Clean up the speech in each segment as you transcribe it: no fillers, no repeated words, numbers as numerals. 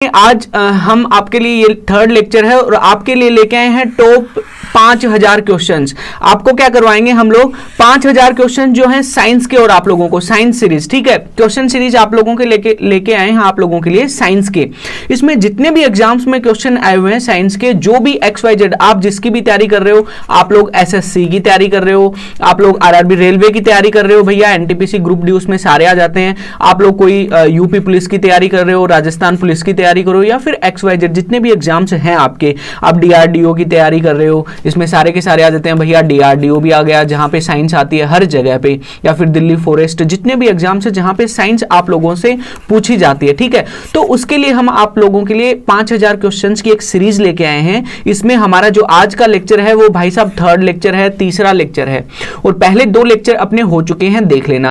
आज हम आपके लिए ये थर्ड लेक्चर है और आपके लिए लेके आए हैं टॉप 5000 क्वेश्चंस। आपको क्या करवाएंगे हम लोग 5000 क्वेश्चन जो हैं साइंस के, और आप लोगों को साइंस सीरीज, ठीक है, क्वेश्चन सीरीज आप लोगों के लेके आए हैं आप लोगों के लिए साइंस के। इसमें जितने भी एग्जाम्स में क्वेश्चन आए हुए हैं साइंस के, जो भी XYZ आप जिसकी भी तैयारी कर रहे हो, आप लोग SSC की तैयारी कर रहे हो, आप लोग RRB रेलवे की तैयारी कर रहे हो, भैया NTPC ग्रुप डी उसमें सारे आ जाते हैं, आप लोग कोई यूपी पुलिस की तैयारी कर रहे हो, राजस्थान पुलिस की तैयारी करो, या फिर XYZ जितने भी एग्जाम्स हैं आपके, आप DRDO की तैयारी कर रहे हो, इसमें सारे के सारे आ जाते हैं भैया। DRDO भी आ गया जहां पे साइंस आती है हर जगह पे, या फिर दिल्ली फॉरेस्ट, जितने भी एग्जाम्स है जहां पे साइंस आप लोगों से पूछी जाती है, ठीक है। तो उसके लिए हम आप लोगों के लिए 5000 क्वेश्चंस की एक सीरीज लेके आए हैं। इसमें हमारा जो आज का लेक्चर है वो भाई साहब थर्ड लेक्चर है, तीसरा लेक्चर है, और पहले 2 लेक्चर अपने हो चुके हैं, देख लेना।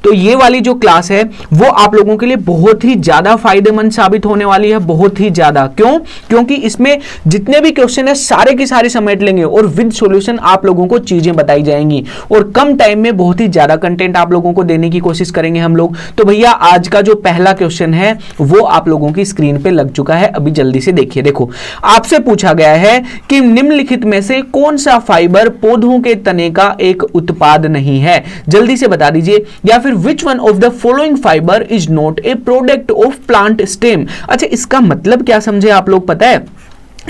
तो ये वाली जो क्लास है वो आप लोगों के लिए बहुत ही ज्यादा फायदेमंद साबित होने वाली है, बहुत ही ज्यादा। क्यों? क्योंकि इसमें जितने भी क्वेश्चन है सारे के सारे समेट लेंगे और विद सॉल्यूशन आप लोगों को चीजें बताई जाएंगी, और कम टाइम में बहुत ही ज्यादा कंटेंट आप लोगों को देने की कोशिश करेंगे हम लोग। तो भैया आज का जो पहला क्वेश्चन है वो आप लोगों की स्क्रीन पे लग चुका है, अभी जल्दी से देखिए। देखो, आपसे पूछा गया है कि निम्नलिखित में से कौन सा फाइबर पौधों के तने का एक उत्पाद नहीं है, जल्दी से बता दीजिए। या फिर which one of the following fiber is not a product of plant stem। अच्छा, इसका मतलब क्या समझे आप लोग, पता है?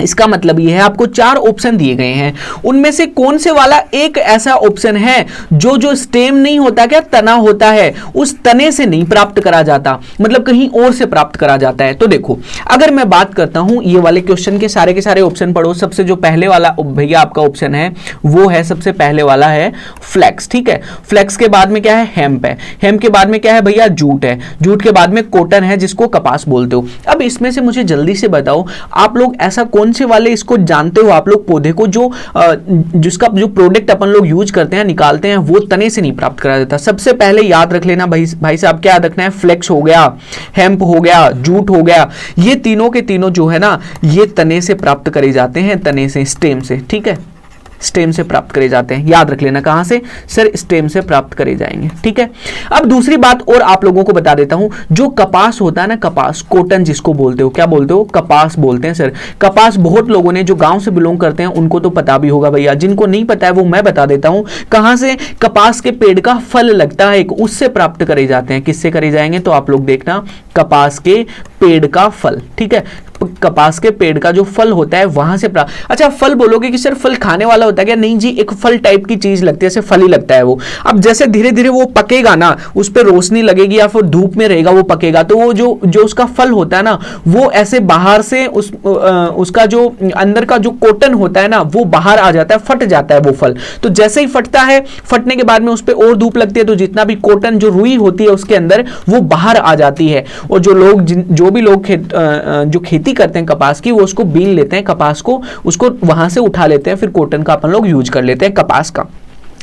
इसका मतलब यह है, आपको 4 ऑप्शन दिए गए हैं, उनमें से कौन से वाला एक ऐसा ऑप्शन है जो स्टेम नहीं होता, क्या तना होता है, उस तने से नहीं प्राप्त करा जाता, मतलब कहीं और से प्राप्त करा जाता है। तो देखो, अगर मैं बात करता हूं ये वाले क्वेश्चन के सारे ऑप्शन पढ़ो। सबसे जो पहले वाला भैया आपका ऑप्शन है वो है, सबसे पहले वाला है फ्लैक्स, ठीक है। फ्लैक्स के बाद में क्या है? हेम्प है। हेम्प के बाद में क्या है भैया? जूट है। जूट के बाद में कॉटन है, जिसको कपास बोलते हो। अब इसमें से मुझे जल्दी से बताओ, आप लोग ऐसा कौन से वाले इसको जानते हो आप लोग पौधे को जो जिसका जो प्रोडक्ट अपन लोग यूज करते हैं, निकालते हैं, वो तने से नहीं प्राप्त करा जाता। सबसे पहले याद रख लेना भाई साहब, क्या याद रखना है? फ्लेक्स हो गया, हेम्प हो गया, जूट हो गया, ये तीनों के तीनों जो है ना, ये तने से प्राप्त करे जाते हैं, तने से, स्टेम से, ठीक है, स्टेम से प्राप्त करे जाते हैं। याद रख लेना, कहां से सर? स्टेम से प्राप्त करे जाएंगे, ठीक है। अब दूसरी बात और आप लोगों को बता देता हूं, जो कपास होता है ना, कपास, कॉटन जिसको बोलते हो, क्या बोलते हो? कपास बोलते हैं सर। कपास बहुत लोगों ने जो गांव से बिलोंग करते हैं उनको तो पता भी होगा भैया, जिनको नहीं पता है वो मैं बता देता हूं। कहां से? कपास के पेड़ का फल लगता है, उससे प्राप्त करे जाते हैं। किससे करे जाएंगे? तो आप लोग देखना, कपास के पेड़ का फल, ठीक है, कपास के पेड़ का जो फल होता है वहां से प्राप्त। अच्छा, फल बोलोगे कि सर फल खाने वाला होता है क्या? नहीं जी, एक फल टाइप की चीज लगती है, जैसे फल ही लगता है वो। अब जैसे धीरे धीरे वो पकेगा ना, उस पर रोशनी लगेगी या फिर धूप में रहेगा, वो पकेगा, तो वो जो उसका फल होता है ना, वो ऐसे बाहर से उसका जो अंदर का जो कॉटन होता है ना, वो बाहर आ जाता है, फट जाता है वो फल। तो जैसे ही फटता है, फटने के बाद में उस पर और धूप लगती है, तो जितना भी कॉटन जो रुई होती है उसके अंदर, वो बाहर आ जाती है। और जो भी लोग जो खेती करते हैं कपास की, वो उसको बीन लेते हैं, कपास को, उसको वहां से उठा लेते हैं, फिर कॉटन का अपन लोग यूज कर लेते हैं, कपास का।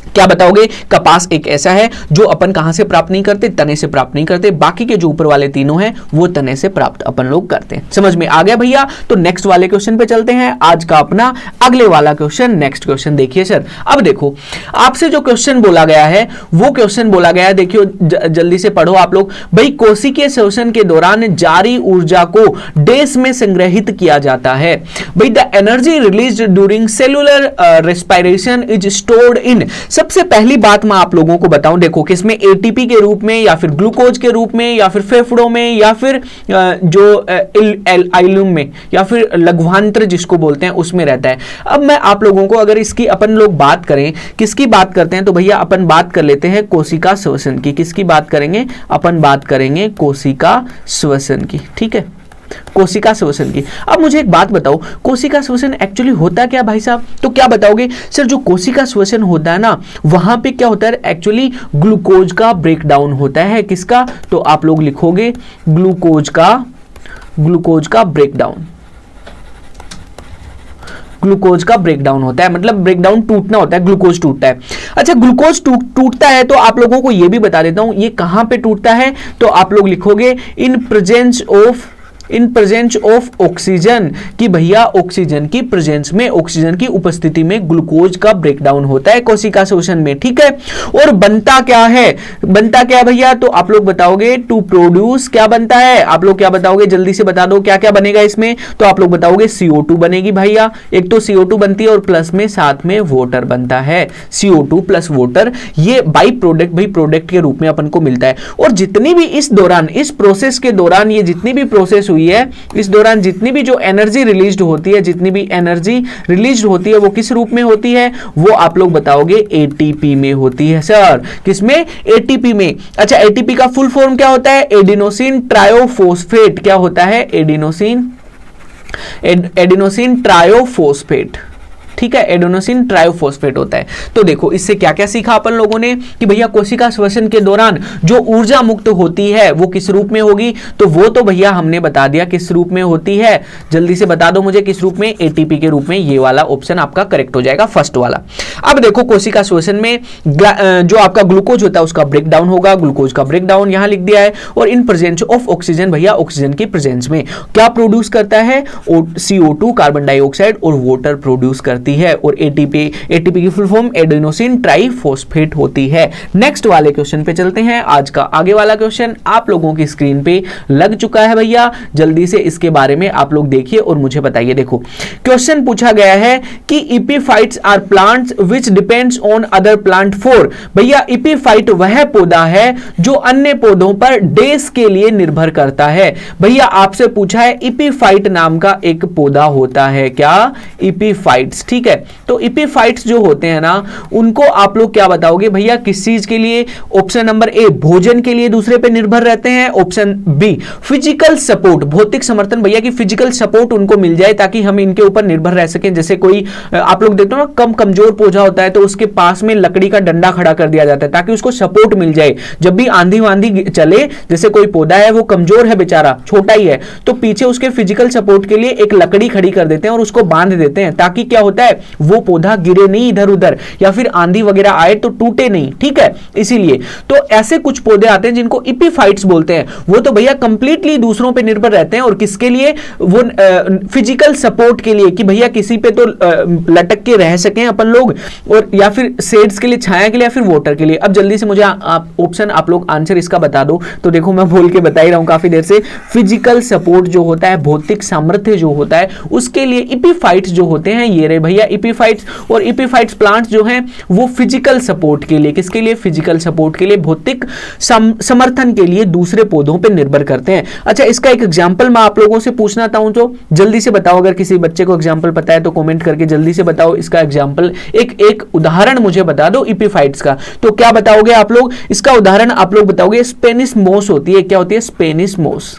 क्या बताओगे? कपास एक ऐसा है जो अपन कहां से प्राप्त नहीं करते? तने से प्राप्त नहीं करते। बाकी के जो ऊपर वाले तीनों हैं वो तने से प्राप्त अपन लोग करते हैं। समझ में आ गया भैया? तो नेक्स्ट वाले क्वेश्चन पे चलते हैं, आज का अपना अगले वाला क्वेश्चन। नेक्स्ट क्वेश्चन देखिए सर। अब देखो, आपसे जो क्वेश्चन बोला गया है वो क्वेश्चन बोला गया है, देखियो जल्दी से पढ़ो आप लोग। भाई, कोशिकीय श्वसन के दौरान जारी ऊर्जा को डैश में संग्रहित किया जाता है। भाई, the energy released during cellular respiration is stored in. सबसे पहली बात मैं आप लोगों को बताऊं, देखो, किसमें? एटीपी के रूप में, या फिर ग्लूकोज के रूप में, या फिर फेफड़ों में, या फिर जो इल्यूम में, या फिर लघ्वांत्र जिसको बोलते हैं, उसमें रहता है। अब मैं आप लोगों को, अगर इसकी अपन लोग बात करें, किसकी बात करते हैं, तो भैया अपन बात कर लेते हैं कोशिका श्वसन की। किसकी बात करेंगे? अपन बात करेंगे कोशिका श्वसन की, ठीक है, कोशिका श्वसन की। अब मुझे एक बात बताओ, कोशिका श्वसन एक्चुअली होता क्या भाई साहब? तो क्या बताओगे सर? जो कोशिका श्वसन होता है ना, वहां पे क्या होता है? एक्चुअली ग्लूकोज का ब्रेकडाउन होता है। किसका? तो आप लोग लिखोगे ग्लूकोज का ब्रेकडाउन। ग्लूकोज का ब्रेकडाउन होता है, मतलब ब्रेकडाउन टूटना होता है, ग्लूकोज टूटता है। अच्छा, ग्लूकोज टूटता है तो आप लोगों को यह भी बता देता हूं, ये कहां पे टूटता है? तो आप लोग लिखोगे in presence of in presence of oxygen, कि भैया ऑक्सीजन की प्रेजेंस में, ऑक्सीजन की उपस्थिति में ग्लूकोज का ब्रेकडाउन होता है कोशिका शोषण में, ठीक है। और बनता क्या है, बनता क्या भैया, तो आप लोग बताओगे टू प्रोड्यूस, क्या बनता है आप लोग क्या बताओगे, जल्दी से बता दो क्या क्या बनेगा इसमें, तो आप लोग बताओगे CO2 बनेगी भैया, एक तो CO2 बनती है और प्लस में साथ में वाटर बनता है, CO2 प्लस वाटर, ये बाई प्रोडक्ट भाई प्रोडक्ट के रूप में अपन को मिलता है। और जितनी भी इस दौरान, इस प्रोसेस के दौरान, ये जितनी भी प्रोसेस हुई है इस दौरान जितनी भी जो एनर्जी रिलीज होती है, जितनी भी एनर्जी रिलीज होती है वो किस रूप में होती है, वो आप लोग बताओगे ATP में होती है सर, किसमें, ATP में। अच्छा ATP का फुल फॉर्म क्या होता है, एडिनोसिन ट्रायोफॉस्फेट, क्या होता है, एडिनोसिन ट्रायोफॉस्फेट, ठीक है, एडेनोसिन ट्रायोफॉस्फेट होता है। तो देखो इससे क्या क्या सीखा अपन लोगों ने कि भैया कोशिका श्वसन के दौरान जो ऊर्जा मुक्त होती है वो किस रूप में होगी, तो वो तो भैया हमने बता दिया किस रूप में होती है, जल्दी से बता दो मुझे किस रूप में, ATP के रूप में। ये वाला ऑप्शन आपका करेक्ट हो जाएगा, फर्स्ट वाला। अब देखो कोशिका श्वसन में जो आपका ग्लूकोज होता है उसका ब्रेकडाउन होगा, ग्लूकोज का ब्रेकडाउन यहां लिख दिया है, और इन प्रेजेंस ऑफ ऑक्सीजन, भैया ऑक्सीजन की प्रेजेंस में क्या प्रोड्यूस करता है, CO2 कार्बन डाइऑक्साइड और वाटर प्रोड्यूस करती है, और ATP की फुल फॉर्म एडेनोसिन ट्राइफॉस्फेट होती है। नेक्स्ट वाले क्वेश्चन पे चलते हैं। आज का आगे वाला क्वेश्चन आप लोगों की स्क्रीन पे लग चुका है भैया, जल्दी से इसके बारे में आप लोग देखिए और मुझे बताइए। देखो क्वेश्चन पूछा गया है कि epiphytes are plants which depends on other plant for, भैया एपिफाइट वह पौधा है जो अन्य पौधों पर डेज के लिए निर्भर करता है। भैया आपसे पूछा है एपिफाइट नाम का एक पौधा होता है, क्या, एपिफाइट्स, ठीक है। तो एपिफाइट्स जो होते हैं ना उनको आप लोग क्या बताओगे भैया, किस चीज के लिए, ऑप्शन नंबर ए भोजन के लिए दूसरे पे निर्भर रहते हैं, ऑप्शन बी फिजिकल सपोर्ट, भौतिक समर्थन, भैया की फिजिकल सपोर्ट उनको मिल जाए ताकि हम इनके ऊपर निर्भर रह सकें। जैसे कोई आप लोग देखते हो ना कम कमजोर पौधा होता है तो उसके पास में लकड़ी का डंडा खड़ा कर दिया जाता है ताकि उसको सपोर्ट मिल जाए, जब भी आंधी वांधी चले, जैसे कोई पौधा है वो कमजोर है बेचारा, छोटा ही है, तो पीछे उसके फिजिकल सपोर्ट के लिए एक लकड़ी खड़ी कर देते हैं और उसको बांध देते हैं ताकि क्या होता है वो पौधा गिरे नहीं इधर उधर, या फिर आंधी वगैरह आए तो टूटे नहीं, ठीक है। इसीलिए तो ऐसे कुछ पौधे आते हैं जिनको एपिफाइट्स बोलते हैं, वो तो भैया कंप्लीटली दूसरों पे निर्भर रहते हैं, और किसके लिए, वो फिजिकल सपोर्ट के लिए, कि भैया किसी पे तो लटक के रह सकें अपन लोग, और या फिर शेड्स के लिए, छाया के लिए, या फिर वाटर के लिए। अब जल्दी से मुझे ऑप्शन आप लोग आंसर इसका बता दो। तो देखो मैं बोल के बता ही रहा हूं काफी देर से, फिजिकल सपोर्ट जो होता है, भौतिक सामर्थ्य जो होता है, उसके लिए एपिफाइट्स जो होते हैं ये रहे भैया एपिफाइट्स। और एपिफाइट्स प्लांट्स जो हैं वो फिजिकल सपोर्ट के लिए, किसके लिए, फिजिकल सपोर्ट के लिए, भौतिक समर्थन के लिए दूसरे पौधों पे निर्भर करते हैं। अच्छा इसका एक एग्जांपल मैं आप लोगों से पूछना चाहूं तो जल्दी से बताओ, अगर किसी बच्चे को एग्जांपल पता है तो कमेंट करके जल्दी से बताओ इसका एग्जांपल, एक उदाहरण मुझे बता दो एपिफाइट्स का। तो क्या बताओगे आप लोग, इसका उदाहरण आप लोग बताओगे स्पेनिश मोस होती है, क्या होती है, स्पेनिश मोस,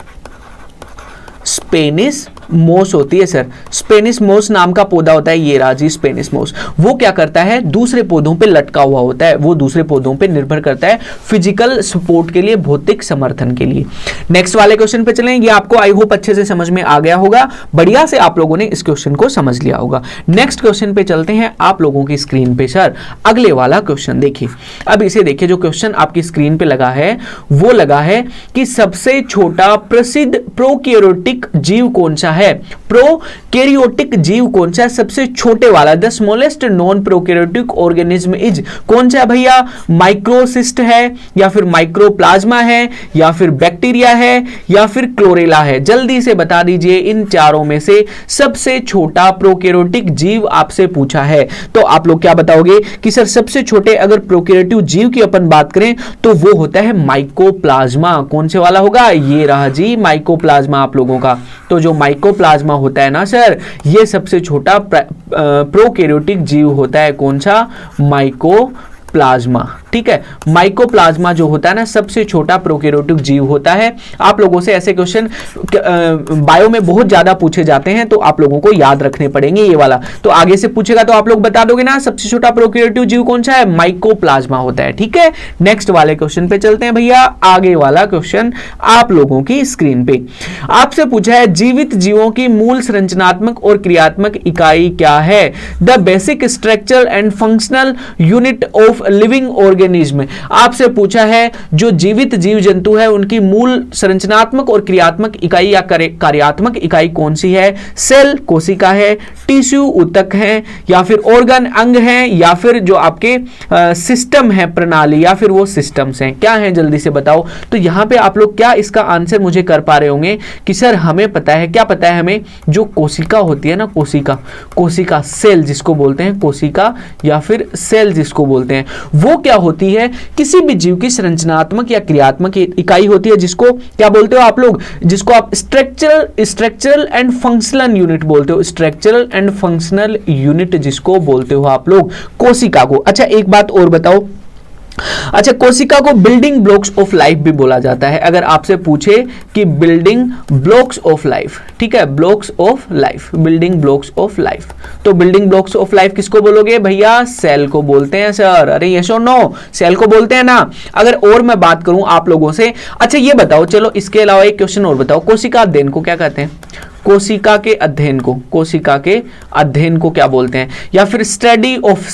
स्पेनिश मोस होती है सर, स्पेनिश मोस नाम का पौधा होता है, ये राजी स्पेनिश मोस। वो क्या करता है, दूसरे पौधों पे लटका हुआ होता है, वो दूसरे पौधों पे निर्भर करता है फिजिकल सपोर्ट के लिए, भौतिक समर्थन के लिए। नेक्स्ट वाले क्वेश्चन पे चलें, ये आपको आई होप अच्छे से समझ में आ गया होगा, बढ़िया से आप लोगों ने इस क्वेश्चन को समझ लिया होगा। नेक्स्ट क्वेश्चन पे चलते हैं आप लोगों की स्क्रीन पे सर, अगले वाला क्वेश्चन देखिए। अब इसे देखिए, जो क्वेश्चन आपकी स्क्रीन पे लगा है वो लगा है कि सबसे छोटा प्रसिद्ध प्रोकैरियोटिक जीव कौन सा है, प्रोकैरियोटिक जीव कौन सा है, सबसे छोटे वाला, the smallest non prokaryotic organism is, कौन सा भैया, माइक्रोसिस्ट है, या फिर माइक्रोप्लाज्मा है, या फिर बैक्टीरिया है, या फिर क्लोरेला है। जल्दी से बता दीजिए इन चारों में से सबसे छोटा प्रोकैरियोटिक जीव आपसे पूछा है, तो आप लोग क्या बताओगे कि सर सबसे छोटे अगर प्रोकैरियोटिक जीव की अपन बात करें तो वो होता है माइकोप्लाज्मा। कौन से वाला होगा, ये रहा जी माइकोप्लाज्मा आप लोगों का। तो जो माइकोप्लाज्मा होता है ना सर, ये सबसे छोटा प्रोकैरियोटिक जीव होता है, कौन सा, माइकोप्लाज्मा, ठीक है। माइकोप्लाज्मा जो होता है ना सबसे छोटा प्रोकैरियोटिक जीव होता है। आप लोगों से ऐसे क्वेश्चन बायो में बहुत ज्यादा पूछे जाते हैं तो आप लोगों को याद रखने पड़ेंगे ये वाला। तो आगे से पूछेगा तो आप लोग बता दोगे ना सबसे छोटा प्रोकैरियोटिक जीव कौन सा है, माइकोप्लाज्मा होता है, ठीक है। नेक्स्ट वाले क्वेश्चन पे चलते हैं भैया, आगे वाला क्वेश्चन आप लोगों की स्क्रीन पे आपसे पूछा है जीवित जीवों की मूल संरचनात्मक और क्रियात्मक इकाई क्या है, the basic structure and functional unit of living organism. आपसे पूछा है जो जीवित जीव जंतु है उनकी मूल संरचनात्मक और क्रियात्मक इकाई या कार्यात्मक इकाई कौन सी है? सेल कोशिका है, टिश्यू ऊतक है, या फिर ऑर्गन अंग है, या फिर जो आपके सिस्टम है प्रणाली, या फिर वो सिस्टम्स हैं। क्या है जल्दी से बताओ। तो यहां पे आप लोग क्या इसका आंसर मुझे कर पा रहे होंगे कि सर हमें पता है, क्या पता है हमें, जो कोशिका होती है ना, कोशिका सेल जिसको बोलते हैं, कोशिका या फिर सेल जिसको बोलते हैं, वो क्या होती है? किसी भी जीव की संरचनात्मक या क्रियात्मक इकाई होती है, जिसको क्या बोलते हो आप लोग? जिसको आप स्ट्रक्चरल एंड फंक्शनल यूनिट बोलते हो, स्ट्रक्चरल एंड फंक्शनल यूनिट जिसको बोलते हो आप लोग, कोशिका को। अच्छा एक बात और बताओ, अच्छा कोशिका को बिल्डिंग ब्लॉक्स ऑफ लाइफ भी बोला जाता है। अगर आपसे पूछे कि बिल्डिंग ब्लॉक्स ऑफ लाइफ, ठीक है, blocks of life, building blocks of life, तो बिल्डिंग ब्लॉक्स ऑफ लाइफ किसको बोलोगे भैया? सेल को बोलते हैं सर। अरे यस और नो, सेल को बोलते हैं ना। अगर और मैं बात करूं आप लोगों से, अच्छा ये बताओ, चलो इसके अलावा एक क्वेश्चन और बताओ, कोशिका अध्ययन को क्या कहते हैं? कोशिका के अध्ययन को क्या बोलते हैं? या फिर स्टडी ऑफ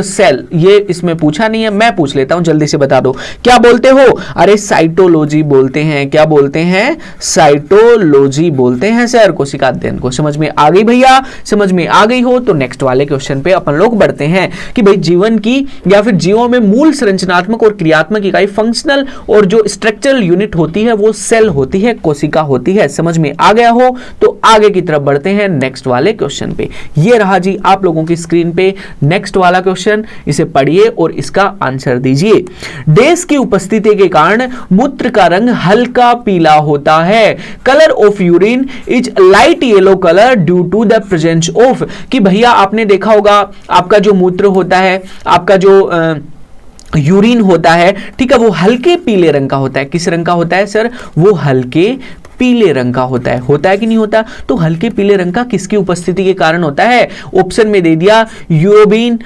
सेल, ये इसमें पूछा नहीं है, मैं पूछ लेता हूं, जल्दी से बता दो, क्या बोलते हो? अरे साइटोलॉजी बोलते हैं। क्या बोलते हैं? साइटोलॉजी बोलते हैं सर कोशिका अध्ययन को। समझ में आ गई भैया? समझ में आ गई हो तो नेक्स्ट वाले क्वेश्चन पे अपन लोग बढ़ते हैं कि भाई जीवन की या फिर जीवों में मूल संरचनात्मक और क्रियात्मक इकाई फंक्शनल और जो स्ट्रक्चरल यूनिट होती है वो सेल होती है, कोशिका होती है। समझ में आ गया हो तो आगे की तरफ बढ़ते हैं नेक्स्ट वाले क्वेश्चन पे। ये रहा जी आप लोगों की स्क्रीन पे नेक्स्ट वाला क्वेश्चन, इसे पढ़िए और इसका आंसर दीजिए। डैश की उपस्थिति के कारण मूत्र का रंग हल्का पीला होता है। Colour of urine is light yellow colour due to the presence of, कि भैया आपने देखा होगा आपका जो मूत्र होता है, आपका जो यूरिन होता है, ठीक है, वो हल्के पीले रंग का होता है। किस रंग का होता है सर? वो हल्के पीले रंग का होता है कि नहीं होता? तो हल्के पीले रंग का किसकी उपस्थिति के कारण होता है? ऑप्शन में दे दिया यूरोबिलिन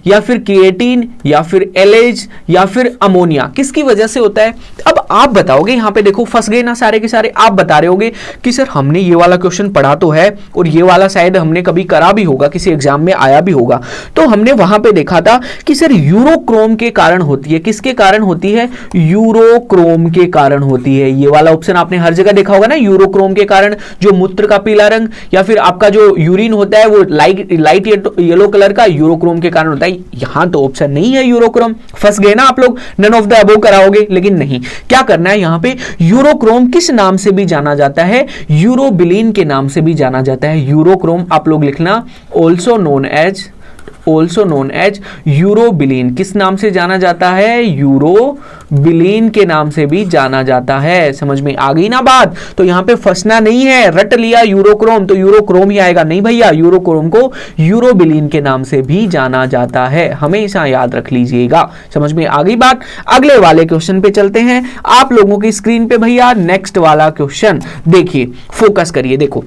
या फिर क्रिएटिन या फिर एलेज या फिर अमोनिया। किसकी वजह से होता है? अब आप बताओगे, यहां पे देखो फंस गए ना सारे के सारे। आप बता रहे होगे कि सर हमने ये वाला क्वेश्चन पढ़ा तो है और ये वाला शायद हमने कभी करा भी होगा, किसी एग्जाम में आया भी होगा। तो हमने वहां पे देखा था कि सर यूरोक्रोम के कारण होती है। किसके कारण होती है? यूरोक्रोम के कारण होती है। ये वाला ऑप्शन आपने हर जगह देखा होगा ना, यूरोक्रोम के कारण जो मूत्र का पीला रंग या फिर आपका जो यूरिन होता है वो लाइट येलो कलर का, यूरोक्रोम के कारण होता है। यहां तो ऑप्शन नहीं है यूरोक्रोम। फंस गए ना आप लोग, नन ऑफ द अबव कराओगे, लेकिन नहीं। क्या करना है यहां पे? यूरोक्रोम किस नाम से भी जाना जाता है? यूरोबिलिन के नाम से भी जाना जाता है। यूरोक्रोम आप लोग लिखना, ऑल्सो नोन एज यूरोबिलिन। किस नाम से जाना जाता है? यूरोबिलिन के नाम से भी जाना जाता है। समझ में आ गई ना बात? तो यहां पे फंसना नहीं है। रट लिया यूरोक्रोम तो यूरोक्रोम ही आएगा, नहीं भैया, यूरोक्रोम को यूरोबिलिन के नाम से भी जाना जाता है, हमेशा याद रख लीजिएगा। समझ में आ गई बात? अगले वाले क्वेश्चन पे चलते हैं आप लोगों की स्क्रीन पे भैया। नेक्स्ट वाला क्वेश्चन देखिए, फोकस करिए। देखो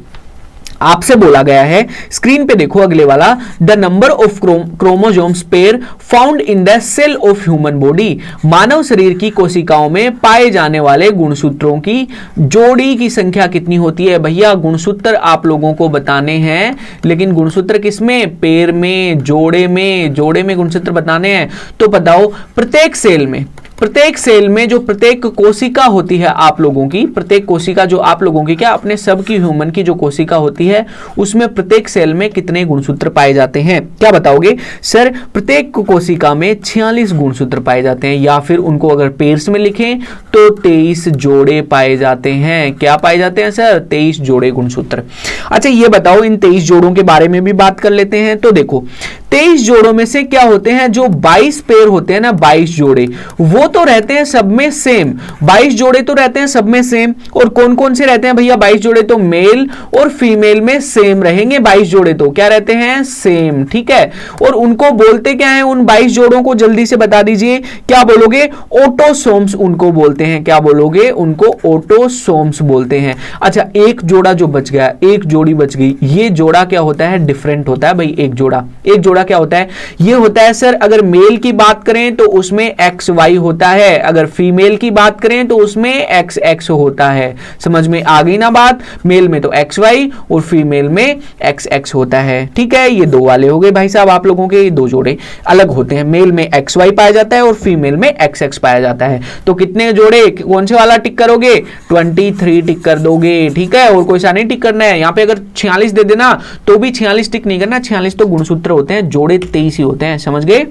आपसे बोला गया है, स्क्रीन पे देखो अगले वाला, the number of chromosomes pair found in the cell of human body. मानव शरीर की कोशिकाओं में पाए जाने वाले गुणसूत्रों की जोड़ी की संख्या कितनी होती है? भैया गुणसूत्र आप लोगों को बताने हैं, लेकिन गुणसूत्र किसमें? पेयर में, जोड़े में गुणसूत्र बताने हैं। तो बताओ प्रत्येक सेल में जो प्रत्येक कोशिका होती है आप लोगों की, प्रत्येक कोशिका जो आप लोगों की, क्या अपने सबकी ह्यूमन की जो कोशिका होती है उसमें प्रत्येक सेल में कितने गुणसूत्र पाए जाते हैं? क्या बताओगे सर? प्रत्येक कोशिका में 46 गुणसूत्र पाए जाते हैं, या फिर उनको अगर पेयर्स में लिखें तो 23 जोड़े पाए जाते हैं। क्या पाए जाते हैं सर? 23 जोड़े गुणसूत्र। अच्छा ये बताओ, इन 23 जोड़ों के बारे में भी बात कर लेते हैं। तो देखो 23 जोड़ों में से क्या होते हैं? जो 22 पेयर होते हैं ना, 22 जोड़े, वो तो रहते हैं सब में सेम। 22 जोड़े तो रहते हैं सब में सेम। और कौन कौन से रहते हैं भैया 22 जोड़े? तो मेल और फीमेल में सेम रहेंगे 22 जोड़े, तो क्या रहते हैं? सेम, ठीक है। और उनको बोलते क्या है उन 22 जोड़ों को? जल्दी से बता दीजिए, क्या बोलोगे? ऑटोसोम्स उनको बोलते हैं। क्या बोलोगे? उनको ऑटोसोम्स बोलते हैं। अच्छा एक जोड़ा जो बच गया, एक जोड़ी बच गई, ये जोड़ा क्या होता है? डिफरेंट होता है भाई। एक जोड़ा जोड़ा क्या होता है, ये होता है सर अगर मेल की बात करें तो उसमें एक्स वाई होता है, अगर फीमेल की बात करें तो उसमें एक्स एक्स होता है। समझ में आ गई ना बात, मेल में तो एक्स वाई और फीमेल में एक्स एक्स होता है। ठीक है, ये दो वाले हो गए भाई साहब आप लोगों के, दो जोड़े अलग होते हैं, मेल में एक्स वाई पाया जाता है और फीमेल में एक्स एक्स पाया जाता है। तो कितने जोड़े, कौन से वाला टिक करोगे, 23 टिक कर दोगे। ठीक है, और कोई सा नहीं टिक करना है। यहां पे अगर 46 दे देना तो भी 46 टिक नहीं करना, 46 तो गुणसूत्र होते हैं, जोड़े 23 ही होते हैं। समझ गए।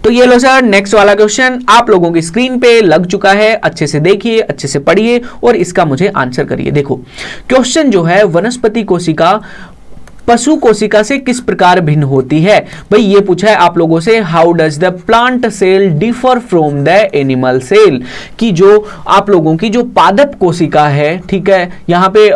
तो ये लो सर, नेक्स्ट वाला क्वेश्चन आप लोगों की स्क्रीन पे लग चुका है, अच्छे से देखिए, अच्छे से पढ़िए और इसका मुझे आंसर करिए। देखो क्वेश्चन जो है, वनस्पति कोशिका पशु कोशिका से किस प्रकार भिन्न होती है। भाई ये पूछा है आप लोगों से, how does the plant cell differ from the animal cell, कि जो आप लोगों की जो पादप कोशिका है, ठीक है, यहाँ पे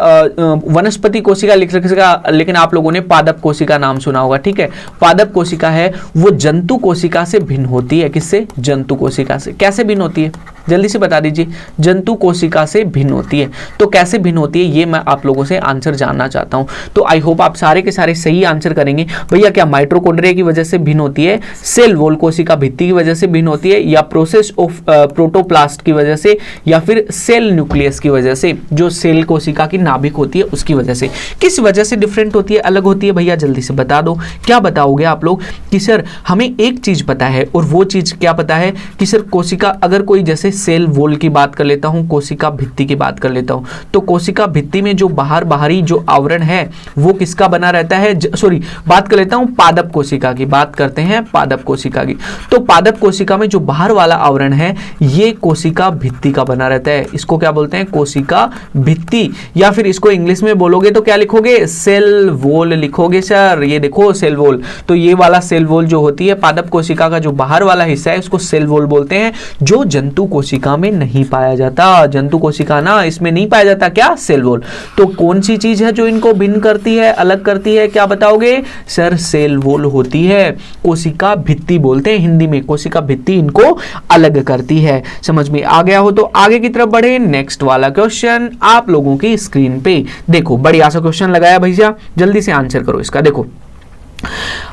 वनस्पति कोशिका लिख सकेगा, लेकिन आप लोगों ने पादप कोशिका नाम सुना होगा। ठीक है, पादप कोशिका है वो जंतु कोशिका से भिन्न होती है। किससे, जंतु कोशिका से। कैसे भिन्न होती है, जल्दी से बता दीजिए। जंतु कोशिका से भिन्न होती है, तो कैसे भिन्न होती है ये मैं आप लोगों से आंसर जानना चाहता हूं। तो आई होप आप सारे के सारे सही आंसर करेंगे। भैया क्या माइटोकॉन्ड्रिया की वजह से भिन्न होती है, सेल वॉल कोशिका भित्ति की वजह से भिन्न होती है, या प्रोसेस ऑफ प्रोटोप्लास्ट की वजह से, या फिर सेल न्यूक्लियस की वजह से, जो सेल कोशिका की नाभिक होती है उसकी वजह से। किस वजह से डिफरेंट होती है, अलग होती है, भैया जल्दी से बता दो। क्या बताओगे आप लोग कि सर हमें एक चीज पता है, और वो चीज क्या पता है कि सर कोशिका, अगर कोई जैसे सेल वॉल की बात कर लेता हूं, कोशिका भित्ति की बात कर लेता हूं, तो कोशिका भित्ति में जो बाहरी जो आवरण है वो किसका बना रहता है, सॉरी बात कर लेता हूं पादप कोशिका की, बात करते हैं पादप कोशिका की। तो पादप कोशिका में जो बाहर वाला आवरण है ये कोशिका भित्ति का बना रहता है। इसको क्या बोलते हैं, कोशिका भित्ति, या फिर इसको इंग्लिश में बोलोगे तो क्या लिखोगे, सेल वॉल लिखोगे सर। ये देखो सेल वॉल, तो ये वाला सेल वॉल जो होती है पादप कोशिका का जो बाहर वाला हिस्सा है उसको सेल वॉल बोलते हैं, जो जंतु कोशिका में नहीं पाया जाता। जंतु कोशिका ना इसमें नहीं पाया जाता, क्या, सेल वॉल। तो कौन सी चीज है जो इनको भिन्न करती है, अलग करती है, क्या बताओगे सर, सेल वॉल होती है। कोशिका भित्ति बोलते हैं हिंदी में, कोशिका भित्ति इनको अलग करती है। समझ में आ गया हो तो आगे की तरफ बढ़े। नेक्स्ट वाला क्वेश्चन आप लोगों की स्क्रीन पे देखो, बढ़िया सा क्वेश्चन लगाया भैया, जल्दी से आंसर करो इसका। देखो,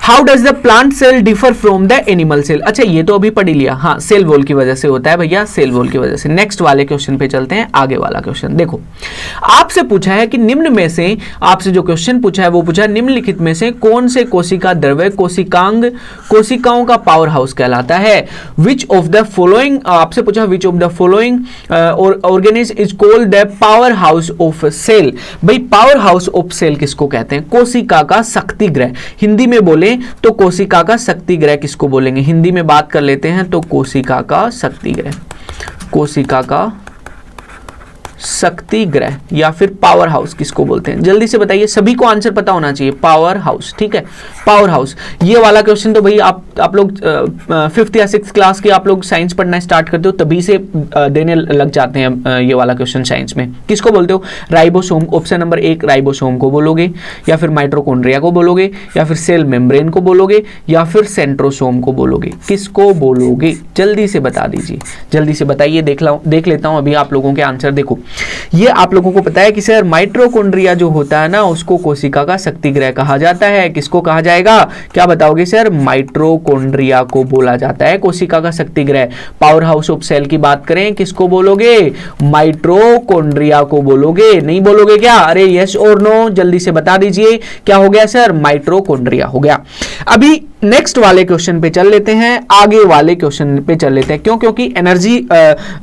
how does the plant cell differ from the animal cell. अच्छा ये तो अभी पढ़ लिया, हाँ सेल वॉल की वजह से होता है भैया, सेल वॉल की वजह से। नेक्स्ट वाले क्वेश्चन पे चलते हैं, आगे वाला क्वेश्चन देखो, आपसे पूछा है कि निम्न में से, आपसे जो क्वेश्चन पूछा है वो पूछा है निम्नलिखित में से कौन से कोशिका द्रव्य कोशिकाओं का पावर हाउस कहलाता है। विच ऑफ द फॉलोइंग, आपसे पूछा which of the following organism is called the power house of cell. भाई पावर हाउस ऑफ सेल किसको कहते हैं, कोशिका का शक्ति गृह। हिंदी में बोले तो कोशिका का शक्ति गृह किसको बोलेंगे, हिंदी में बात कर लेते हैं तो कोशिका का शक्ति गृह, कोशिका का शक्ति गृह या फिर पावर हाउस किसको बोलते हैं, जल्दी से बताइए। सभी को आंसर पता होना चाहिए, पावर हाउस। ठीक है, पावर हाउस। ये वाला क्वेश्चन तो भाई आप लोग 5th या 6th क्लास के आप लोग साइंस पढ़ना स्टार्ट करते हो तभी से देने लग जाते हैं ये वाला क्वेश्चन साइंस में। किसको बोलते हो, राइबोसोम। ऑप्शन नंबर 1 राइबोसोम को बोलोगे, या फिर माइटोकॉन्ड्रिया को बोलोगे, या फिर सेल मेम्ब्रेन को बोलोगे, या फिर सेंट्रोसोम को बोलोगे, किसको बोलोगे, जल्दी से बता दीजिए, जल्दी से बताइए। देख लेता हूं अभी आप लोगों के आंसर। देखो ये आप लोगों को पता है कि सर माइटोकॉन्ड्रिया जो होता है ना उसको कोशिका का शक्ति गृह कहा जाता है। किसको कहा जाएगा, क्या बताओगे सर, माइटोकॉन्ड्रिया को बोला जाता है कोशिका का शक्ति गृह। पावर हाउस ऑफ सेल की बात करें किसको बोलोगे, माइटोकॉन्ड्रिया को बोलोगे, नहीं बोलोगे क्या, अरे यस और नो जल्दी से बता दीजिए। क्या हो गया सर, माइटोकॉन्ड्रिया हो गया। अभी नेक्स्ट वाले क्वेश्चन पे चल लेते हैं, आगे वाले क्वेश्चन पे चल लेते हैं। क्यों, क्योंकि एनर्जी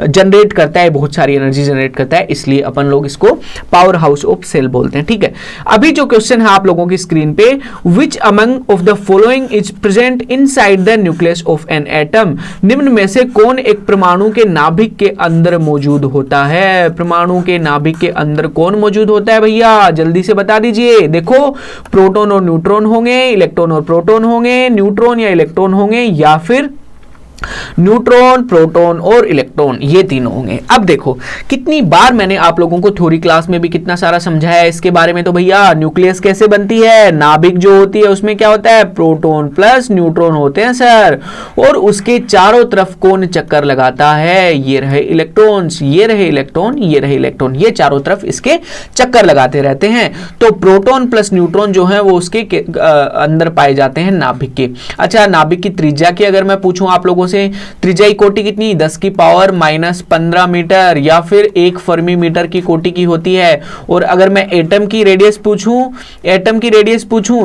जनरेट करता है, बहुत सारी एनर्जी जनरेट करता है, इसलिए अपन लोग इसको पावर हाउस ऑफ सेल बोलते हैं। ठीक है, अभी जो क्वेश्चन है आप लोगों की स्क्रीन पे, which among of the following is present inside the nucleus of an atom. निम्न में से कौन एक परमाणु के नाभिक के अंदर मौजूद होता है, परमाणु के नाभिक के अंदर कौन मौजूद होता है भैया, जल्दी से बता दीजिए। देखो प्रोटॉन और न्यूट्रॉन होंगे, इलेक्ट्रॉन और प्रोटॉन होंगे, न्यूट्रॉन या इलेक्ट्रॉन होंगे, या फिर न्यूट्रॉन, प्रोटॉन और इलेक्ट्रॉन, ये तीनों होंगे। अब देखो कितनी बार मैंने आप लोगों को थ्योरी क्लास में भी कितना सारा समझाया है इसके बारे में। तो भैया न्यूक्लियस कैसे बनती है, नाभिक जो होती है उसमें क्या होता है, प्रोटॉन प्लस न्यूट्रॉन होते हैं सर, और उसके चारों तरफ कौन चक्कर लगाता है, ये रहे इलेक्ट्रॉन्स, ये रहे इलेक्ट्रॉन, ये रहे इलेक्ट्रॉन, ये चारों तरफ इसके चक्कर लगाते रहते हैं। तो प्रोटॉन प्लस न्यूट्रॉन जो है वो उसके अंदर पाए जाते हैं नाभिक के। अच्छा, नाभिक की त्रिज्या की अगर मैं पूछूं आप लोगों से, त्रिज्या की कोटि कितनी, 10 की पावर -15 मीटर या फिर 1 फर्मी मीटर की कोटि की होती है। और अगर मैं एटम की रेडियस पूछूं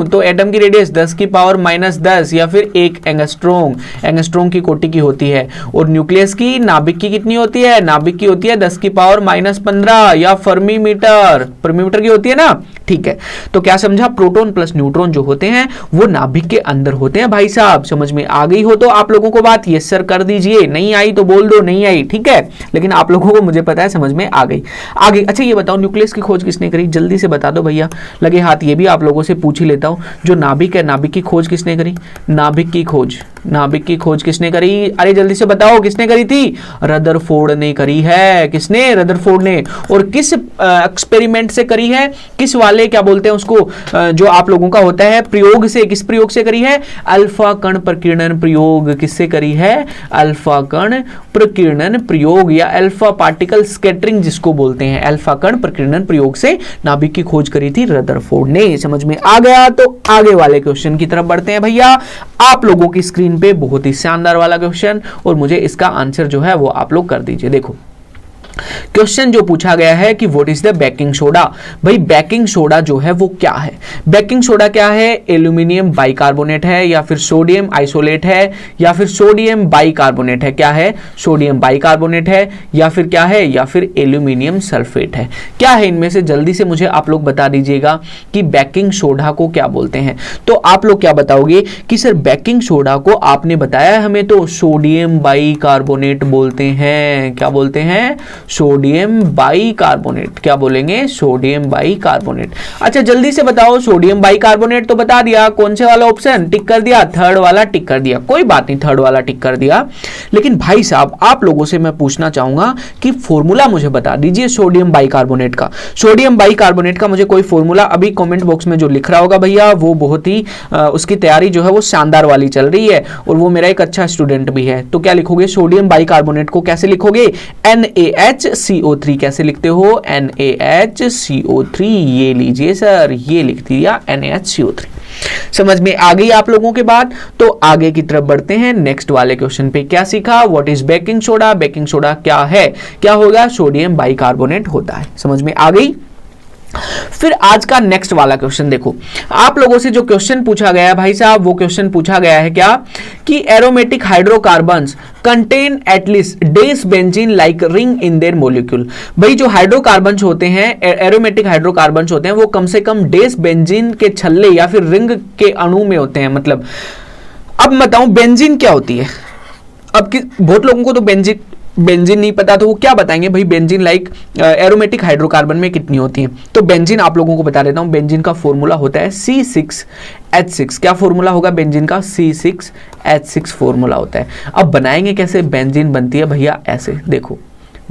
तो एटम की रेडियस 10 की पावर -10 या फिर 1 एंगस्ट्रॉम की कोटि की होती है। और न्यूक्लियस की, नाभिक की कितनी होती है, नाभिक की होती है 10 की पावर -15 या फर्मी मीटर की होती है ना। ठीक है, तो क्या समझा, प्रोटॉन प्लस न्यूट्रॉन जो होते हैं वो नाभिक के अंदर होते हैं। भाई साहब समझ में आ गई हो तो आप लोगों को बात यस सर कर दीजिए, नहीं आई तो बोल दो नहीं आई, ठीक है, लेकिन आप लोगों को मुझे पता है समझ में आ गई। आगे अच्छा ये बताओ न्यूक्लियस की खोज किसने करी, जल्दी से बता दो भैया, लगे हाथ। ये भी आप लोगों से पूछ ही लेता हूं, जो नाभिक है नाभिक की खोज किसने करी, नाभिक की खोज किसने करी, अरे जल्दी से बताओ किसने करी थी, रदरफोर्ड ने करी है। किसने, रदरफोर्ड ने। और किस एक्सपेरिमेंट से करी है, किस वाले क्या बोलते हैं उसको, जो आप लोगों का होता है प्रयोग से, किस प्रयोग से करी है, अल्फा कण प्रकीर्णन प्रयोग। किससे करी है, अल्फा कण प्रकीर्णन प्रयोग या अल्फा पार्टिकल स्कैटरिंग जिसको बोलते हैं, अल्फा कण प्रकीर्णन प्रयोग से नाभिक की खोज करी थी रदरफोर्ड ने। समझ में आ गया, तो आगे वाले क्वेश्चन की तरफ बढ़ते हैं भैया। आप लोगों की स्क्रीन पे बहुत ही शानदार वाला क्वेश्चन, और मुझे इसका आंसर जो है वो आप लोग कर दीजिए। देखो क्वेश्चन जो पूछा गया है कि what is the baking soda. भाई बेकिंग सोडा जो है वो क्या है, बेकिंग सोडा क्या है, एल्यूमिनियम बाइकार्बोनेट है या फिर सोडियम आइसोलेट है या फिर सोडियम बाइकार्बोनेट है, क्या है, सोडियम बाइकार्बोनेट है या फिर क्या है, या फिर एल्यूमिनियम सल्फेट है, क्या है इनमें से, जल्दी से मुझे आप लोग बता दीजिएगा कि बेकिंग सोडा को क्या बोलते हैं। तो आप लोग क्या बताओगे कि सर बेकिंग सोडा को आपने बताया हमें तो सोडियम बाइकार्बोनेट बोलते हैं, क्या बोलते हैं, सोडियम बाइकार्बोनेट, क्या बोलेंगे, सोडियम बाइकार्बोनेट। अच्छा जल्दी से बताओ, सोडियम बाइकार्बोनेट तो बता दिया, कौन से वाला ऑप्शन टिक कर दिया, थर्ड वाला टिक कर दिया, कोई बात नहीं थर्ड वाला टिक कर दिया। लेकिन भाई साहब आप लोगों से मैं पूछना चाहूंगा कि फॉर्मूला मुझे बता दीजिए सोडियम बाइकार्बोनेट का। सोडियम बाइकार्बोनेट का मुझे कोई फॉर्मूला अभी कमेंट बॉक्स में जो लिख रहा होगा भैया वो बहुत ही उसकी तैयारी जो है वो शानदार वाली चल रही है और वो मेरा एक अच्छा स्टूडेंट भी है। तो क्या लिखोगे, सोडियम बाइकार्बोनेट को कैसे लिखोगे, NaHCO3 कैसे लिखते हो, NaHCO3, ये लीजिए सर, ये लिख दिया NaHCO3। समझ में आ गई आप लोगों के बात। तो आगे की तरफ बढ़ते हैं, नेक्स्ट वाले क्वेश्चन पे क्या सीखा, what is baking soda, baking soda क्या है, क्या होगा, सोडियम बाइकार्बोनेट होता है। समझ में आ गई। फिर आज का नेक्स्ट वाला क्वेश्चन देखो, आप लोगों से जो क्वेश्चन पूछा गया है भाई साहब, वो क्वेश्चन पूछा गया है क्या कि एरोमेटिक हाइड्रोकार्बन्स कंटेन एटलीस्ट डेस benzene like ring in their molecule. भाई जो हाइड्रोकार्बन्स होते हैं, एरोमेटिक हाइड्रोकार्बन्स होते हैं, वो कम से कम डेस बेंजीन के छल्ले या फिर रिंग के अणु में होते हैं। मतलब अब बताऊं बेंजीन क्या होती है, अब बहुत लोगों को तो बेंजीन नहीं पता, तो वो क्या बताएंगे भाई बेंजीन लाइक एरोमेटिक हाइड्रोकार्बन में कितनी होती है। तो बेंजीन आप लोगों को बता देता हूं, बेंजीन का फॉर्मूला होता है C6H6। क्या फॉर्मूला होगा बेंजीन का, C6H6 फॉर्मूला होता है। अब बनाएंगे कैसे, बेंजीन बनती है भैया ऐसे, देखो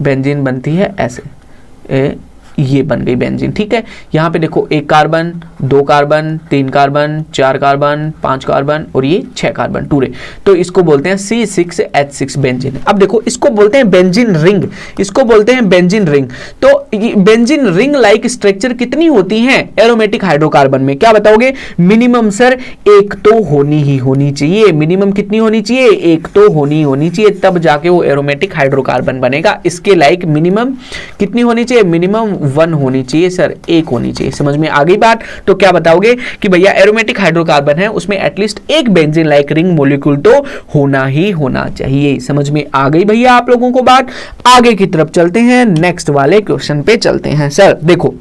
बेंजीन बनती है ऐसे, ये बन गई बेंजीन, ठीक है। यहां पे देखो 1 carbon, 2 carbon, 3 carbon, 4 carbon, 5 carbon और ये 6 कार्बन टूरे, तो इसको बोलते हैं C6H6 बेंजीन। अब देखो इसको बोलते हैं बेंजीन रिंग, इसको बोलते हैं बेंजीन रिंग। तो बेंजीन रिंग लाइक स्ट्रक्चर कितनी होती है एरोमेटिक हाइड्रोकार्बन में, क्या बताओगे, मिनिमम सर 1 तो होनी ही होनी चाहिए। मिनिमम कितनी होनी चाहिए, 1 तो होनी चाहिए, तब जाके वो एरोमेटिक हाइड्रोकार्बन बनेगा। इसके लाइक मिनिमम कितनी होनी चाहिए, मिनिमम 1 होनी चाहिए सर, 1 होनी चाहिए। समझ में आ गई बात। तो क्या बताओगे कि भैया एरोमेटिक हाइड्रोकार्बन है उसमें एटलीस्ट एक बेंजीन लाइक रिंग मॉलिक्यूल तो होना ही होना चाहिए। समझ में आ गई भैया आप लोगों को बात। आगे की तरफ चलते हैं, नेक्स्ट वाले क्वेश्चन पे चलते हैं। सर देखो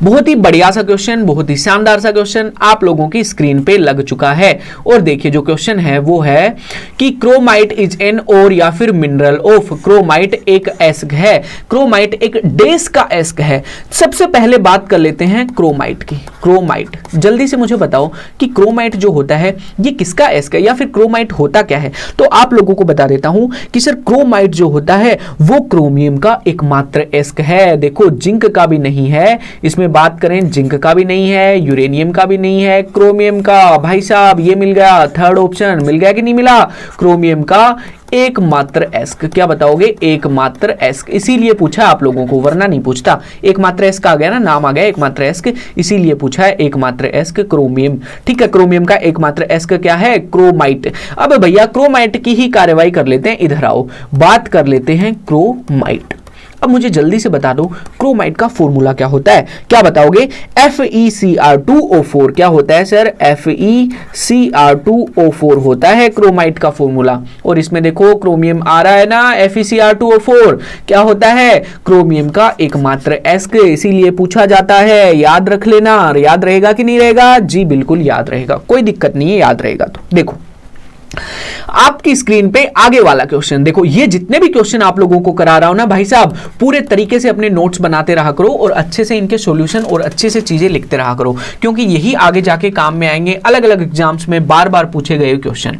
बहुत ही बढ़िया सा क्वेश्चन, बहुत ही शानदार सा क्वेश्चन आप लोगों की स्क्रीन पे लग चुका है। और देखिए जो क्वेश्चन है वो है कि क्रोमाइट इज एन और या फिर मिनरल ऑफ, क्रोमाइट एक एस्क है, क्रोमाइट एक डेस का एस्क है। सबसे पहले बात कर लेते हैं क्रोमाइट की। क्रोमाइट। जल्दी से मुझे बताओ कि क्रोमाइट जो होता है ये किसका एस्क है, या फिर क्रोमाइट होता क्या है। तो आप लोगों को बता देता हूं कि सर क्रोमाइट जो होता है वो क्रोमियम का एकमात्र एस्क है। देखो जिंक का भी नहीं है, इसमें बात करें जिंक का भी नहीं है, यूरेनियम का भी नहीं है, क्रोमियम का। भाई साहब ये मिल गया, थर्ड ऑप्शन मिल गया कि नहीं मिला, क्रोमियम का एकमात्र एस्क। क्या बताओगे, एकमात्र एस्क। इसीलिए पूछा आप लोगों को, वरना नहीं पूछता। एकमात्र एस्क आ गया ना, नाम आ गया एकमात्र एस्क, इसीलिए पूछा है एकमात्र एस्क क्रोमियम। ठीक है, क्रोमियम का एकमात्र एस्क क्या है, क्रोमाइट। अब भैया क्रोमाइट की ही कार्यवाही कर लेते हैं, इधर आओ, बात कर लेते हैं क्रोमाइट। अब मुझे जल्दी से बता दो क्रोमाइट का फॉर्मूला क्या होता है, क्या बताओगे। FeCr2O4 क्या होता है सर, FeCr2O4 होता है क्रोमाइट का फॉर्मूला। और इसमें देखो क्रोमियम आ रहा है ना, FeCr2O4 क्या होता है, क्रोमियम का एकमात्र एस्क, इसीलिए पूछा जाता है। याद रख लेना, याद रहेगा कि नहीं रहेगा, जी बिल्कुल याद रहेगा, कोई दिक्कत नहीं है, याद रहेगा। तो देखो आपकी स्क्रीन पे आगे वाला क्वेश्चन देखो, ये जितने भी क्वेश्चन आप लोगों को करा रहा हूं ना भाई साहब, पूरे तरीके से अपने नोट्स बनाते रहा करो और अच्छे से इनके सॉल्यूशन और अच्छे से चीजें लिखते रहा करो, क्योंकि यही आगे जाके काम में आएंगे। अलग अलग एग्जाम्स में बार बार पूछे गए क्वेश्चन।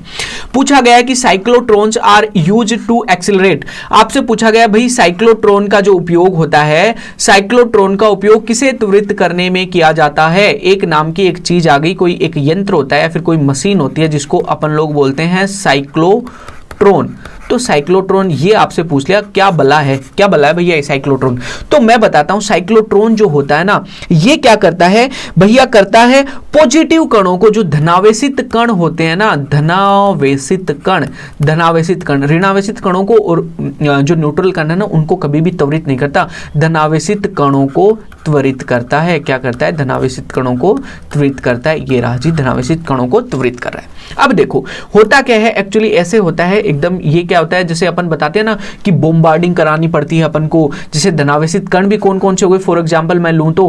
पूछा गया कि साइक्लोट्रॉन्स आर यूज्ड टू एक्सेलरेट। आपसे पूछा गया भाई साइक्लोट्रॉन का जो उपयोग होता है, साइक्लोट्रॉन का उपयोग किसे त्वरित करने में किया जाता है। एक नाम की एक चीज आ गई, कोई एक यंत्र होता है या फिर कोई मशीन होती है जिसको अपन लोग बोलते हैं साइक्लोट्रॉन। तो साइक्लोट्रॉन ये आपसे पूछ लिया क्या बला है, क्या बला है भैया साइक्लोट्रॉन। तो मैं बताता हूं साइक्लोट्रॉन जो होता है ना, ये क्या करता है भैया, करता है पॉजिटिव कणों को, जो धनावेशित कण होते हैं ना, धनावेशित कण ऋणावेशित कणों को, और जो न्यूट्रल कण है ना उनको कभी भी त्वरित नहीं करता, धनावेशित कणों को त्वरित करता है। क्या करता है, धनावेशित कणों को त्वरित करता है। ये रहा जी, धनावेशित कणों को त्वरित कर रहा है। अब देखो होता क्या है, एक्चुअली ऐसे होता है एकदम, ये क्या होता है, जैसे अपन बताते हैं ना कि बॉम्बार्डिंग करानी पड़ती है अपन को। जैसे धनावेशित कण भी कौन कौन से हो गए, फॉर एग्जांपल मैं लूं तो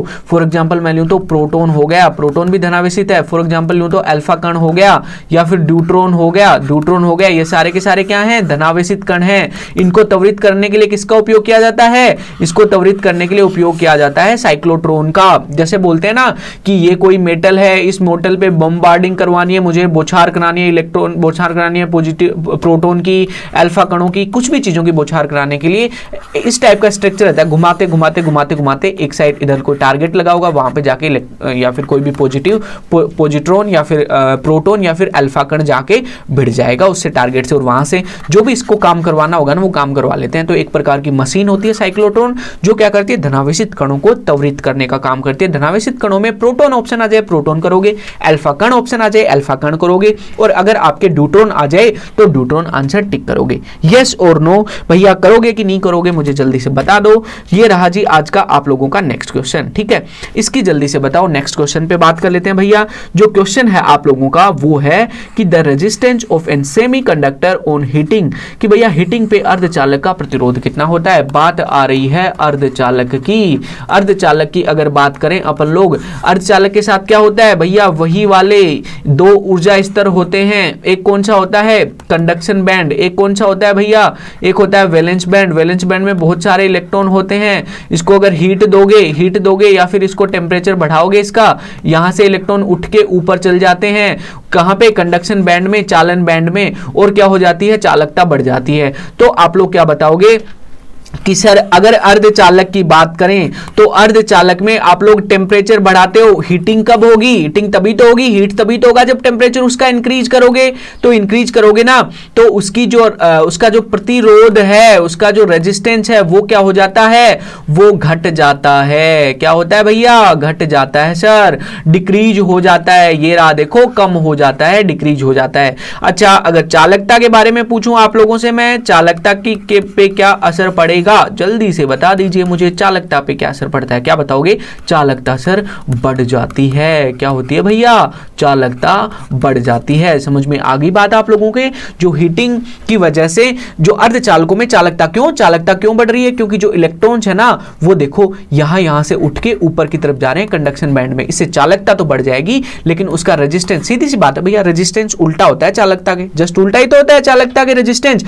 प्रोटॉन हो गया, प्रोटॉन भी धनावेशित है। फॉर एग्जांपल लूं तो अल्फा कण हो गया, या फिर ड्यूट्रॉन हो गया, ये सारे के सारे क्या हैं, धनावेशित कण हैं। इनको त्वरित करने के लिए किसका उपयोग किया जाता है, इसको त्वरित करने के लिए उपयोग किया जाता है साइक्लोट्रॉन का। जैसे बोलते हैं ना कि ये कोई मेटल है, इस मेटल पे बॉम्बार्डिंग करवानी है, मुझे बौछार करानी है, इलेक्ट्रॉन बौछार करानी है, पॉजिटिव प्रोटॉन की, अल्फा कणों की, कुछ भी चीजों की बौछार कराने के लिए इस टाइप का स्ट्रक्चर रहता है। घुमाते एक साइड इधर कोई टारगेट लगा होगा, वहां पे जाके या फिर कोई भी पॉजिट्रॉन या फिर प्रोटॉन या फिर अल्फा कण जाके भिड़ जाएगा उससे टारगेट से, और वहां से जो भी इसको काम करवाना होगा ना वो काम करवा लेते हैं। तो एक प्रकार की मशीन होती है साइक्लोट्रॉन, जो क्या करती है, धनावेशित कणों को त्वरित करने का काम करती है। धनावेशित कणों में प्रोटॉन ऑप्शन आ जाए प्रोटॉन करोगे, अल्फा कण ऑप्शन आ जाए अल्फा कण करोगे, और अगर आपके ड्यूट्रॉन आ जाए तो ड्यूट्रॉन आंसर टिक करोगे। यस और नो भैया, करोगे कि नहीं करोगे मुझे जल्दी से बता दो। ये रहा जी आज का आप लोगों का नेक्स्ट क्वेश्चन, ठीक है, इसकी जल्दी से बताओ। नेक्स्ट क्वेश्चन पे बात कर लेते हैं भैया। जो क्वेश्चन है आप लोगों का वो है कि the resistance of an semiconductor on heating, कि भैया हीटिंग पे अर्धचालक का प्रतिरोध कितना होता है। बात आ रही है अर्धचालक की। अर्धचालक की अगर बात करें अपन लोग, अर्धचालक के साथ क्या होता है भैया, वही वाले दो ऊर्जा स्तर होते हैं। एक कौन सा होता है, कंडक्शन बैंड, एक कौन सा होता है भैया, एक होता है वैलेंस बैंड। वैलेंस बैंड में बहुत सारे इलेक्ट्रॉन होते हैं। इसको अगर हीट दोगे या फिर इसको टेम्परेचर बढ़ाओगे इसका, यहां से इलेक्ट्रॉन उठ के ऊपर चल जाते हैं, कहां पे, कंडक्शन बैंड में, चालन बैंड में, और क्या हो जाती है, चालकता बढ़ जाती है। तो आप लोग क्या बताओगे कि सर अगर अर्धचालक की बात करें तो अर्धचालक में आप लोग टेम्परेचर बढ़ाते हो, हीटिंग कब होगी, हीटिंग तभी तो होगी, हीट तभी तो होगा जब टेम्परेचर उसका इंक्रीज करोगे। तो इंक्रीज करोगे ना तो उसकी जो उसका जो प्रतिरोध है, उसका जो रेजिस्टेंस है वो क्या हो जाता है, वो घट जाता है। क्या होता है भैया, घट जाता है सर, डिक्रीज हो जाता है। ये रहा देखो, कम हो जाता है, डिक्रीज हो जाता है। अच्छा अगर चालकता के बारे में पूछूं आप लोगों से मैं, चालकता की पे क्या असर पड़ेगा, जल्दी से बता दीजिए मुझे, चालकता पे क्या असर पड़ता है, क्या बताओगे। चालकता सर बढ़ जाती है। क्या होती है भैया, चालकता बढ़ जाती है। समझ में आ गई बात आप लोगों के। जो हीटिंग की वजह से जो अर्धचालकों में चालकता क्यों बढ़ रही है, क्योंकि जो इलेक्ट्रॉन्स है ना वो देखो यहां से उठ के ऊपर की तरफ जा रहे हैं कंडक्शन बैंड में, इससे चालकता तो बढ़ जाएगी, लेकिन उसका रेजिस्टेंस, सीधी सी बात है भैया, रेजिस्टेंस उल्टा होता है चालकता के, जस्ट उल्टा ही तो होता है चालकता के रेजिस्टेंस।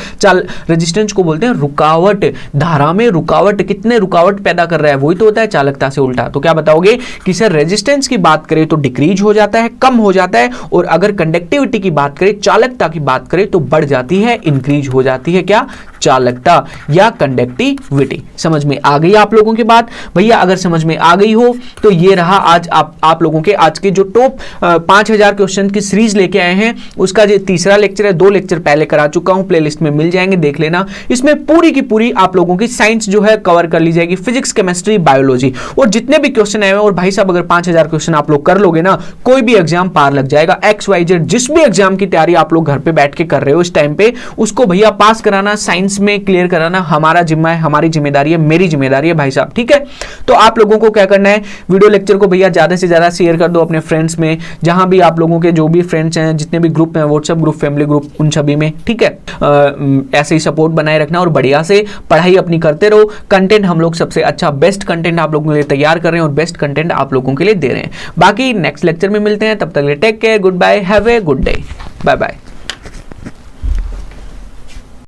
रेजिस्टेंस को बोलते हैं रुकावट। धारा में रुकावट, कितने रुकावट पैदा कर रहा है, वही तो होता है चालकता से उल्टा। तो क्या बताओगे कि सर रेजिस्टेंस की बात करें तो डिक्रीज हो जाता है, कम हो जाता है, और अगर कंडक्टिविटी की बात करें, चालकता की बात करें तो बढ़ जाती है, इंक्रीज हो जाती है क्या, चालकता या कंडक्टिविटी। समझ में आ गई आप लोगों की बात भैया? अगर समझ में आ गई हो तो ये रहा आज आप लोगों के आज के जो टॉप 5000 क्वेश्चन की सीरीज लेके आए हैं, उसका जो तीसरा लेक्चर है, 2 लेक्चर पहले करा चुका हूं, प्लेलिस्ट में मिल जाएंगे, देख लेना। इसमें पूरी की पूरी आप लोगों की साइंस जो है कवर कर ली जाएगी, फिजिक्स, केमिस्ट्री, बायोलॉजी, और जितने भी क्वेश्चन आए हैं। और भाई साहब अगर 5000 क्वेश्चन आप लोग कर लोगे ना, कोई भी एग्जाम पार लग जाएगा। XYZ जिस भी एग्जाम की तैयारी आप लोग घर पे बैठ के कर रहे हो इस टाइम पे, उसको भैया पास कराना, साइंस में क्लियर कराना हमारा जिम्मा है, हमारी जिम्मेदारी है, मेरी जिम्मेदारी है भाई साहब, ठीक है। तो आप लोगों को क्या करना है, वीडियो लेक्चर को भैया ज्यादा से ज्यादा शेयर कर दो अपने फ्रेंड्स में, जहां भी आप लोगों के जो भी फ्रेंड्स हैं, जितने भी ग्रुप हैं, व्हाट्सएप ग्रुप, फैमिली ग्रुप, उन सभी में, ठीक है। ऐसे ही सपोर्ट बनाए रखना और बढ़िया से पढ़ाई अपनी करते रहो। कंटेंट हम लोग सबसे अच्छा बेस्ट कंटेंट आप लोगों के लिए तैयार कर रहे हैं और बेस्ट कंटेंट आप लोगों के लिए दे रहे हैं। बाकी नेक्स्ट लेक्चर में मिलते हैं, तब तक take care, good bye, have a good day, bye bye.